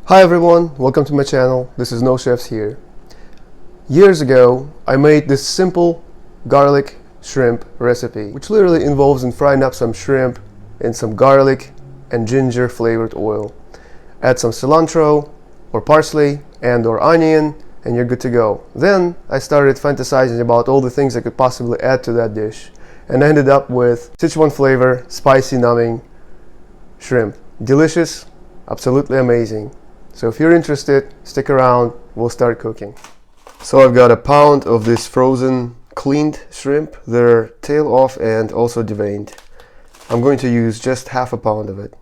Hi everyone, welcome to my channel. This is No Chefs here. Years ago, I made this simple garlic shrimp recipe, which literally involves in frying up some shrimp in some garlic and ginger flavored oil. Add some cilantro or parsley and or onion and you're good to go. Then I started fantasizing about all the things I could possibly add to that dish and I ended up with Szechuan flavor, spicy numbing shrimp. Delicious, absolutely amazing. So if you're interested, stick around, we'll start cooking. So I've got a pound of this frozen cleaned shrimp. They're tail off and also deveined. I'm going to use just half a pound of it.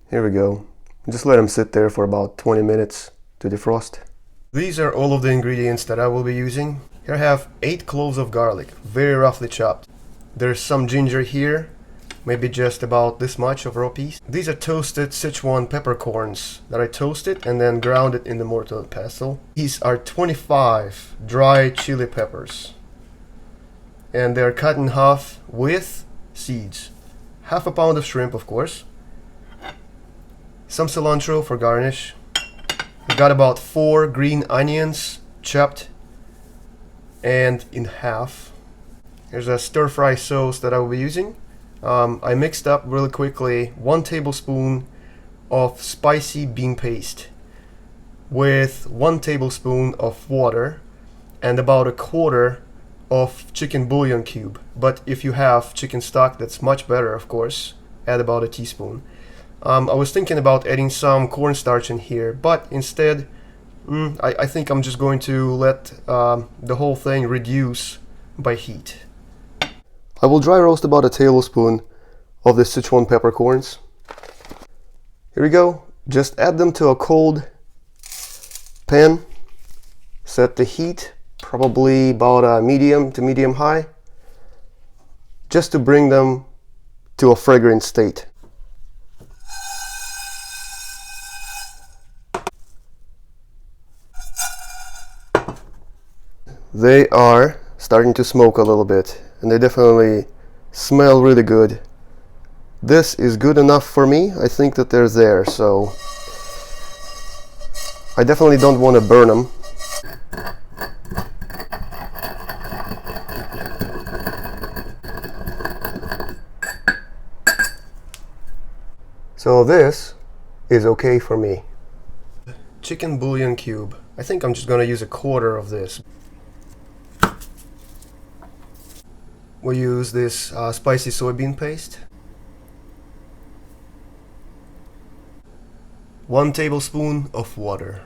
Here we go. Just let them sit there for about 20 minutes to defrost. These are all of the ingredients that I will be using. Here I have 8 cloves of garlic, very roughly chopped. There's some ginger here, maybe just about this much of raw piece. These are toasted Szechuan peppercorns that I toasted and then ground it in the mortar and pestle. These are 25 dry chili peppers. And they're cut in half with seeds. Half a pound of shrimp, of course. Some cilantro for garnish. I got about 4 green onions chopped and in half. Here's a stir-fry sauce that I will be using. I mixed up really quickly 1 tablespoon of spicy bean paste with 1 tablespoon of water and about 1/4 of chicken bouillon cube. But if you have chicken stock, that's much better, of course. Add about a teaspoon. I was thinking about adding some cornstarch in here, but instead I think I'm just going to let the whole thing reduce by heat. I will dry roast about a tablespoon of the Szechuan peppercorns. Here we go. Just add them to a cold pan. Set the heat probably about a medium to medium high, just to bring them to a fragrant state. They are starting to smoke a little bit and they definitely smell really good. This is good enough for me. I think that they're there, so I definitely don't want to burn them. So this is okay for me. Chicken bouillon cube. I think I'm just going to use 1/4 of this. We use this spicy soybean paste. 1 tablespoon of water.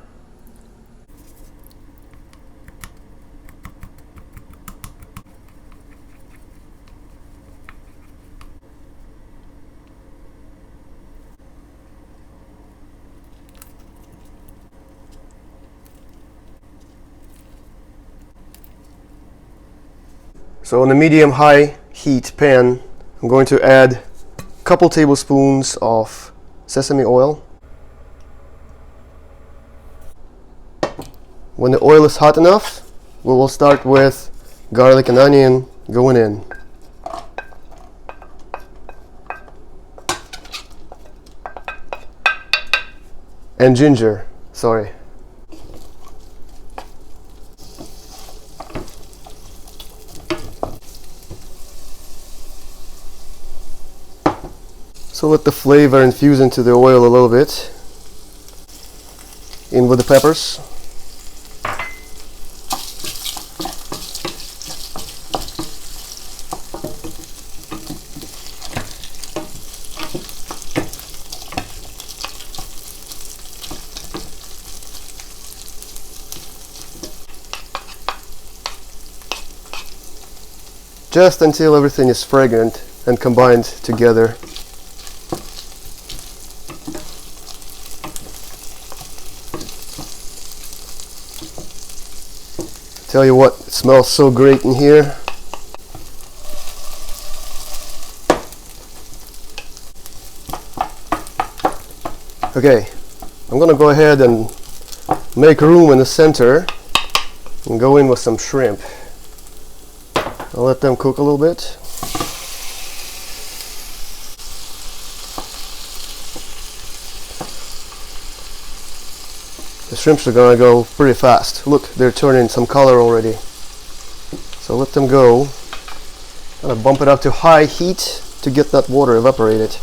So on a medium-high heat pan, I'm going to add a couple tablespoons of sesame oil. When the oil is hot enough, we will start with garlic and onion going in. And ginger, sorry. So let the flavor infuse into the oil a little bit. In with the peppers. Just until everything is fragrant and combined together. Tell you what, it smells so great in here. Okay, I'm gonna go ahead and make room in the center and go in with some shrimp. I'll let them cook a little bit. The shrimps are gonna go pretty fast. Look, they're turning some color already. So let them go. I'm gonna bump it up to high heat to get that water evaporated.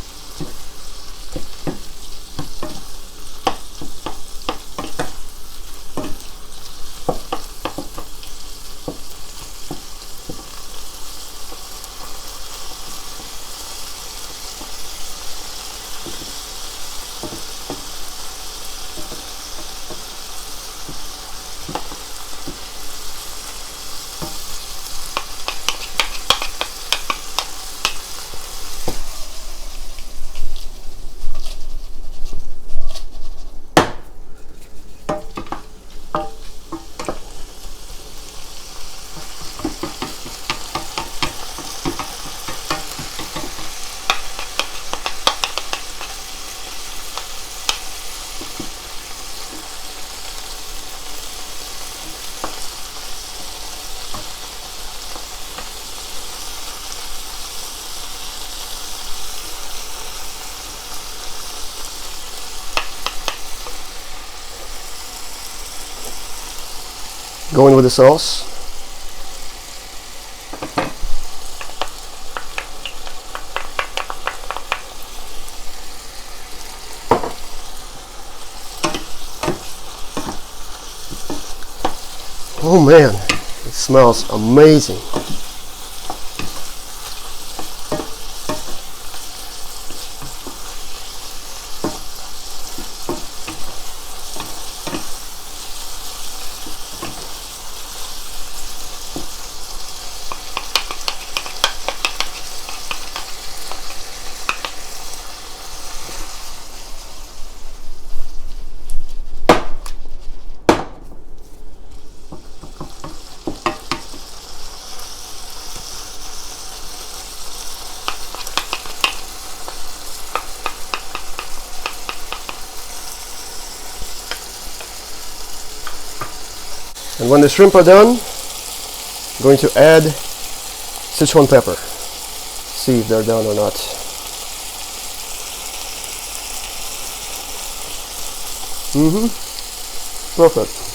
Going with the sauce. Oh man, it smells amazing. And when the shrimp are done, I'm going to add Szechuan pepper. See if they're done or not. Perfect.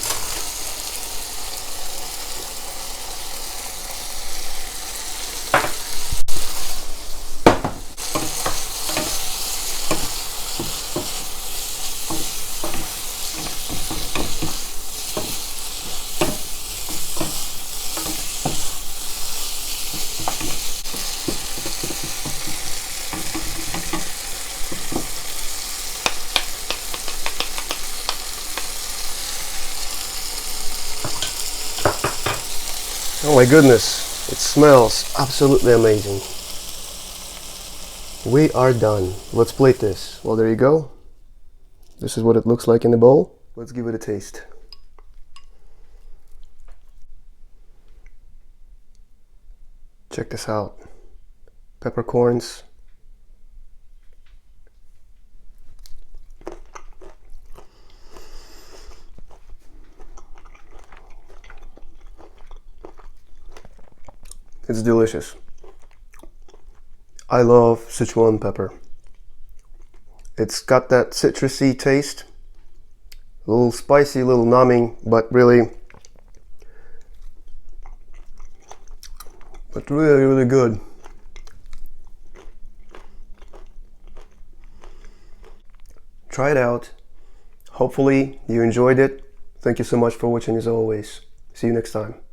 Oh my goodness, it smells absolutely amazing. We are done. Let's plate this. Well, there you go. This is what it looks like in the bowl. Let's give it a taste. Check this out. Peppercorns. It's delicious. I love Szechuan pepper. It's got that citrusy taste, a little spicy, a little numbing, but really really good. Try it out. Hopefully you enjoyed it. Thank you so much for watching as always. See you next time.